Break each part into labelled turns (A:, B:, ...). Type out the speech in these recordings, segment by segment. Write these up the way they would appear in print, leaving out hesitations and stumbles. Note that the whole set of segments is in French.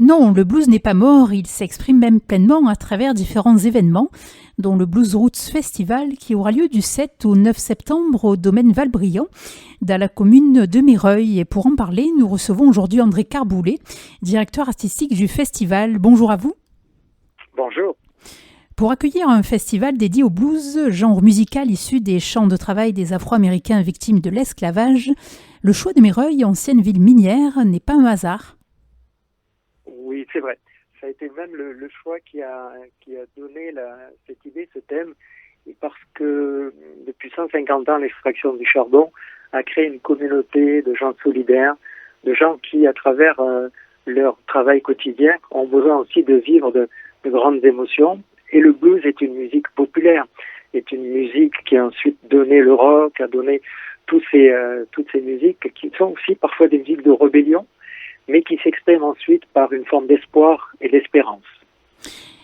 A: Non, le blues n'est pas mort, il s'exprime même pleinement à travers différents événements, dont le Blues Roots Festival qui aura lieu du 7 au 9 septembre au domaine Valbriand, dans la commune de Méreuil. Et pour en parler, nous recevons aujourd'hui André Carboulet, directeur artistique du festival. Bonjour à vous.
B: Bonjour.
A: Pour accueillir un festival dédié au blues, genre musical issu des champs de travail des Afro-Américains victimes de l'esclavage, le choix de Méreuil, ancienne ville minière, n'est pas un hasard.
B: Oui, c'est vrai. Ça a été même le choix qui a donné cette idée, ce thème, et parce que depuis 150 ans, l'extraction du charbon a créé une communauté de gens solidaires, de gens qui, à travers leur travail quotidien, ont besoin aussi de vivre de grandes émotions. Et le blues est une musique populaire, est une musique qui a ensuite donné le rock, a donné toutes ces musiques qui sont aussi parfois des musiques de rébellion, mais qui s'expriment ensuite par une forme d'espoir et d'espérance.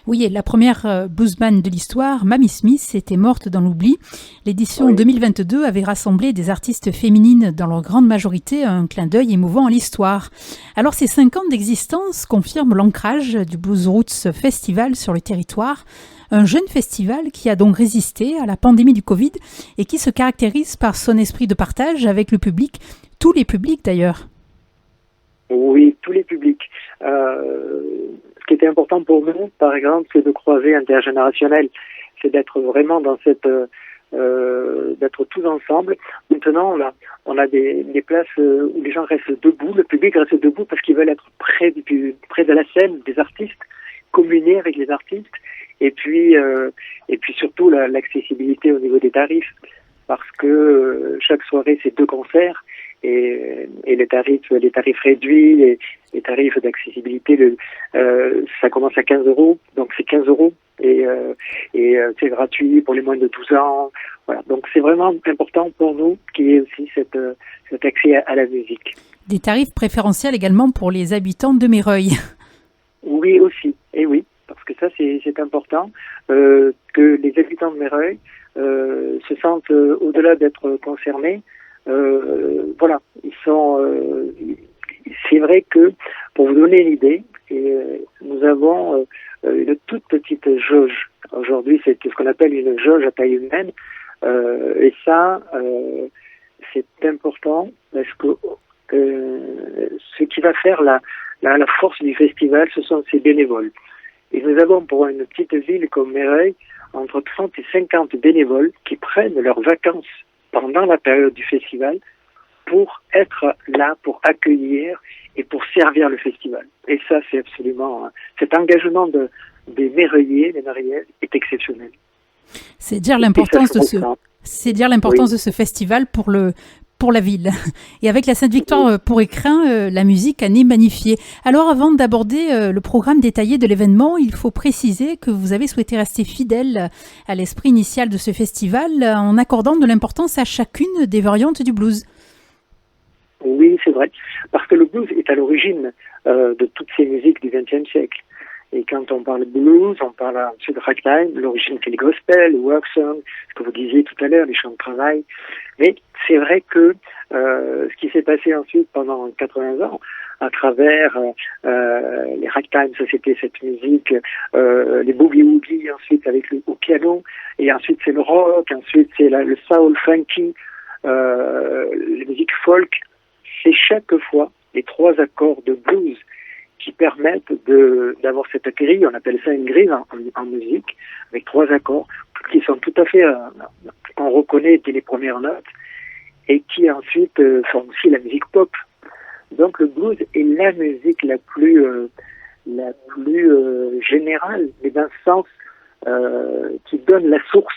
A: Oui, et la première bluesman de l'histoire, Mamie Smith, était morte dans l'oubli. L'édition 2022 avait rassemblé des artistes féminines dans leur grande majorité, un clin d'œil émouvant à l'histoire. Alors ces 5 ans d'existence confirment l'ancrage du Blues Roots Festival sur le territoire, un jeune festival qui a donc résisté à la pandémie du Covid et qui se caractérise par son esprit de partage avec le public, tous les publics d'ailleurs.
B: Oui, tous les publics. Ce qui était important pour nous, par exemple, c'est de croiser intergénérationnel. C'est d'être vraiment dans d'être tous ensemble. Maintenant, on a des places où les gens restent debout, le public reste debout parce qu'ils veulent être près de la scène des artistes, communier avec les artistes, et puis surtout l'accessibilité au niveau des tarifs, parce que chaque soirée c'est 2 concerts. Et les tarifs réduits, les tarifs d'accessibilité, ça commence à 15 €, donc c'est 15 € et c'est gratuit pour les moins de 12 ans. Voilà, donc c'est vraiment important pour nous qu'il y ait aussi cet accès à la musique.
A: Des tarifs préférentiels également pour les habitants de Méreuil.
B: Oui aussi, et oui, parce que ça c'est important que les habitants de Méreuil se sentent au-delà d'être concernés. Voilà, ils sont. C'est vrai que, pour vous donner une idée, nous avons une toute petite jauge. Aujourd'hui, c'est ce qu'on appelle une jauge à taille humaine, et ça, c'est important parce que ce qui va faire la force du festival, ce sont ces bénévoles. Et nous avons pour une petite ville comme Méreuil entre 30 et 50 bénévoles qui prennent leurs vacances pendant la période du festival pour être là, pour accueillir et pour servir le festival. Et ça, c'est absolument... Cet engagement des Méreuillais, des Méreuillaises est exceptionnel.
A: C'est dire l'importance de ce festival pour la ville. Et avec la Sainte-Victoire pour écrin, la musique en est magnifiée. Alors avant d'aborder le programme détaillé de l'événement, il faut préciser que vous avez souhaité rester fidèle à l'esprit initial de ce festival en accordant de l'importance à chacune des variantes du blues.
B: Oui, c'est vrai, parce que le blues est à l'origine de toutes ces musiques du XXe siècle. Et quand on parle blues, on parle ensuite de ragtime, l'origine c'est le gospel, le work song, ce que vous disiez tout à l'heure, les chants de travail. Mais c'est vrai que ce qui s'est passé ensuite pendant 80 ans, à travers les ragtime, ça c'était cette musique, les boogie-woogie, ensuite avec au piano, et ensuite c'est le rock, ensuite c'est le soul funky, les musiques folk. C'est chaque fois les 3 accords de blues qui permettent d'avoir cette grille, on appelle ça une grille en musique, avec 3 accords, qui sont tout à fait, qu'on reconnaît dès les premières notes, et qui ensuite sont aussi la musique pop. Donc le blues est la musique la plus générale, mais d'un sens qui donne la source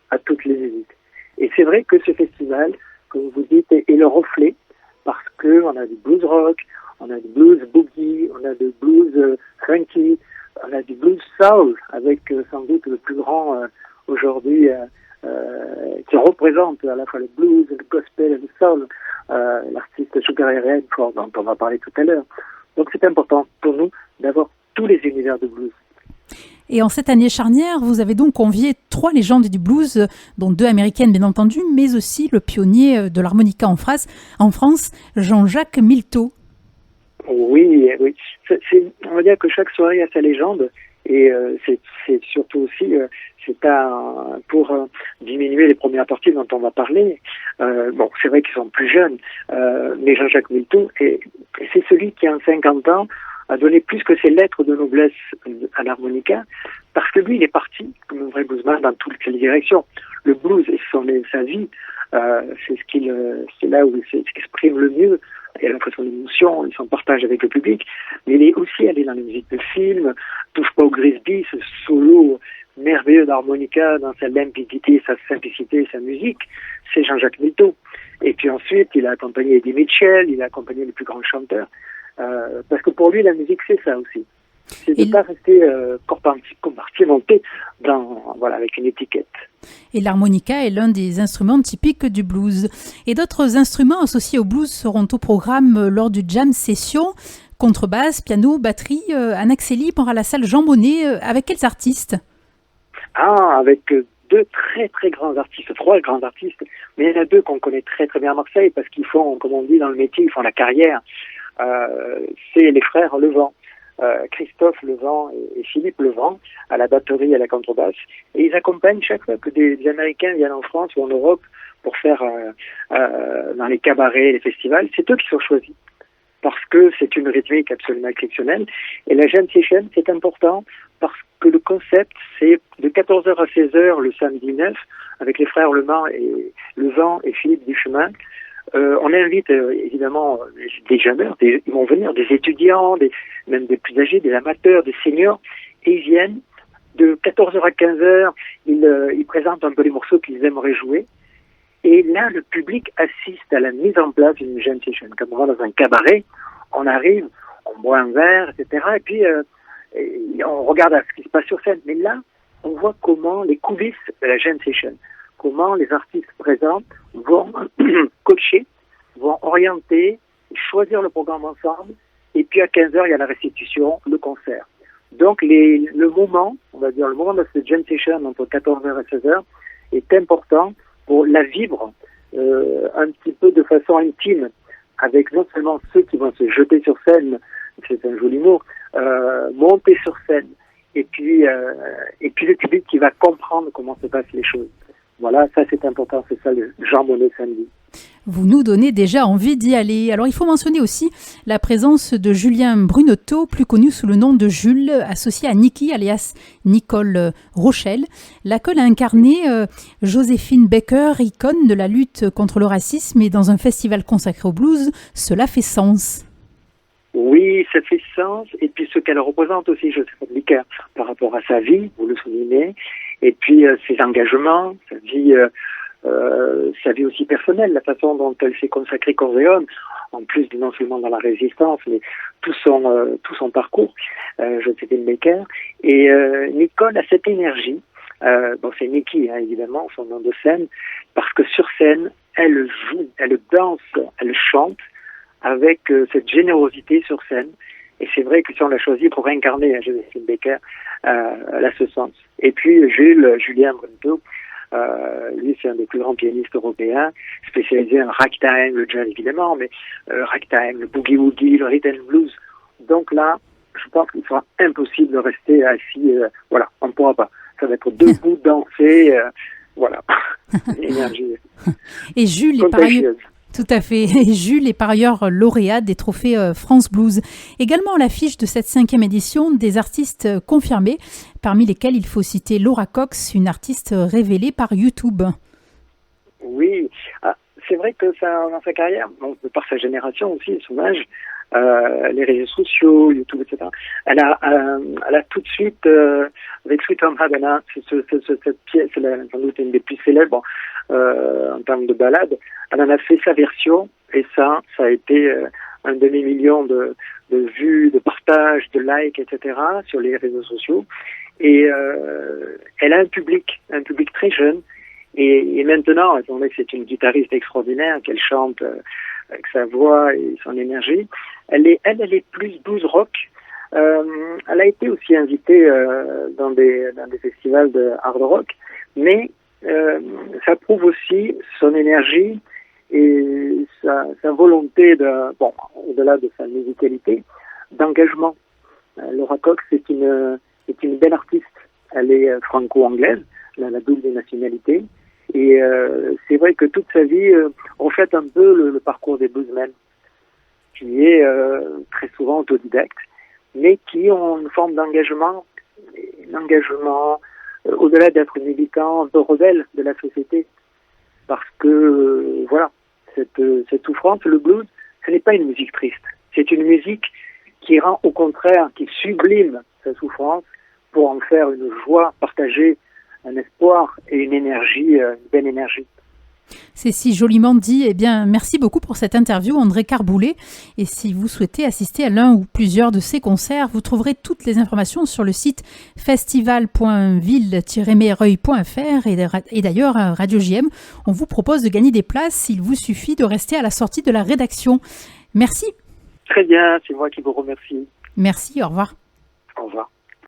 B: à toutes les musiques. Et c'est vrai que ce festival, comme vous dites, est le reflet, parce qu'on a du blues rock, on a du blues boogie, on a du blues funky, on a du blues soul, avec sans doute le plus grand aujourd'hui qui représente à la fois le blues, le gospel et le soul, l'artiste Sugar Ray Redford dont on va parler tout à l'heure. Donc c'est important pour nous d'avoir tous les univers de blues.
A: Et en cette année charnière, vous avez donc convié 3 légendes du blues, dont 2 américaines bien entendu, mais aussi le pionnier de l'harmonica en France, Jean-Jacques Milteau.
B: Oui, on va dire que chaque soirée a sa légende. Et c'est surtout aussi pour diminuer les premières parties dont on va parler. C'est vrai qu'ils sont plus jeunes, mais Jean-Jacques Milteau, c'est celui qui en 50 ans a donné plus que ses lettres de noblesse à l'harmonica, parce que lui, il est parti comme un vrai bluesman dans toutes les directions. Le blues et sa vie, c'est là où il s'exprime le mieux. Et à la fois son émotion et son partage avec le public, mais il est aussi allé dans les musiques de film, Touche pas au Grisby, ce solo merveilleux d'harmonica dans sa limpidité, sa simplicité, sa musique, c'est Jean-Jacques Milteau. Et puis ensuite, il a accompagné Eddie Mitchell, il a accompagné les plus grands chanteurs, parce que pour lui, la musique, c'est ça aussi. C'est de ne pas rester compartimenté avec une étiquette.
A: Et l'harmonica est l'un des instruments typiques du blues. Et d'autres instruments associés au blues seront au programme lors du jam session. Contrebasse, piano, batterie, un accès libre à la salle Jean Monnet. Avec quels artistes ?
B: Avec deux très très grands artistes, trois grands artistes. Mais il y en a deux qu'on connaît très très bien à Marseille parce qu'ils font, comme on dit dans le métier, ils font la carrière. C'est les frères Levent. Christophe Levent et Philippe Levent à la batterie et à la contrebasse, et ils accompagnent chaque fois que des Américains viennent en France ou en Europe pour faire dans les cabarets, les festivals, c'est eux qui sont choisis parce que c'est une rythmique absolument exceptionnelle. Et la jam session, c'est important parce que le concept, c'est de 14h à 16h le samedi 9 avec les frères Levent et Philippe Duchemin. On invite évidemment des jammeurs, ils vont venir, des étudiants, même des plus âgés, des amateurs, des seniors, et ils viennent de 14h à 15h, ils présentent un peu les morceaux qu'ils aimeraient jouer, et là le public assiste à la mise en place d'une jam session. Comme on va dans un cabaret, on arrive, on boit un verre, etc., et puis on regarde ce qui se passe sur scène, mais là on voit comment les coulisses de la jam session, comment les artistes présents vont coacher, vont orienter, choisir le programme ensemble, et puis à 15h, il y a la restitution, le concert. Donc le moment de cette jam session entre 14h et 16h est important pour la vivre un petit peu de façon intime, avec non seulement ceux qui vont se jeter sur scène, c'est un joli mot, monter sur scène, et puis le public qui va comprendre comment se passent les choses. Voilà, ça c'est important, c'est ça le Jean Monnet samedi.
A: Vous nous donnez déjà envie d'y aller. Alors il faut mentionner aussi la présence de Julien Brunotto, plus connu sous le nom de Jules, associé à Niki, alias Nicole Rochelle. Laquelle a incarné Joséphine Baker, icône de la lutte contre le racisme, et dans un festival consacré au blues, cela fait sens.
B: Oui, ça fait sens, et puis ce qu'elle représente aussi, Joséphine Baker, par rapport à sa vie, vous le soulignez, et puis ses engagements, sa vie aussi personnelle, la façon dont elle s'est consacrée corps et âme, en plus de non seulement dans la résistance, mais tout son parcours, Joséphine Baker. Et Nicole a cette énergie, c'est Niki, évidemment, son nom de scène, parce que sur scène, elle joue, elle danse, elle chante, avec cette générosité sur scène. Et c'est vrai que si on l'a choisi pour incarner Joséphine Baker, elle a ce sens. Et puis Julien Brunotto, lui c'est un des plus grands pianistes européens, spécialisé en ragtime, le jazz évidemment, mais ragtime, le boogie-woogie, le rhythm and blues. Donc là, je pense qu'il sera impossible de rester assis, on ne pourra pas. Ça va être debout, danser, l'énergie.
A: Et Jules est par ailleurs... Tout à fait. Et Jules est par ailleurs lauréat des trophées France Blues. Également à l'affiche de cette 5e édition, des artistes confirmés, parmi lesquels il faut citer Laura Cox, une artiste révélée par YouTube.
B: Oui, c'est vrai que dans sa carrière, par sa génération aussi, son âge, les réseaux sociaux, YouTube, etc., elle a tout de suite, avec Sweet Home Havana, cette pièce, c'est sans doute une des plus célèbres en termes de ballade, elle en a fait sa version, et ça a été un demi-million de vues, de partages, de likes, etc., sur les réseaux sociaux. Et elle a un public très jeune. Et maintenant, étant donné que c'est une guitariste extraordinaire, qu'elle chante avec sa voix et son énergie, elle est plus blues rock. Elle a été aussi invitée dans des festivals de hard rock, mais ça prouve aussi son énergie et sa volonté au-delà de sa musicalité, d'engagement. Laura Cox est une belle artiste. Elle est franco-anglaise, elle a la double nationalité. Et c'est vrai que toute sa vie reflète un peu le parcours des bluesmen, qui est très souvent autodidacte, mais qui ont une forme d'engagement, au-delà d'être militant, un peu rebelle de la société. Parce que, voilà, cette souffrance, le blues, ce n'est pas une musique triste. C'est une musique qui rend au contraire, qui sublime sa souffrance pour en faire une joie partagée, un espoir et une énergie, une belle énergie.
A: C'est si joliment dit. Eh bien, merci beaucoup pour cette interview, André Carboulet. Et si vous souhaitez assister à l'un ou plusieurs de ces concerts, vous trouverez toutes les informations sur le site festival.ville-meyreuil.fr. Et d'ailleurs, à Radio JM, on vous propose de gagner des places. Il vous suffit de rester à la sortie de la rédaction. Merci.
B: Très bien, c'est moi qui vous remercie.
A: Merci, au revoir.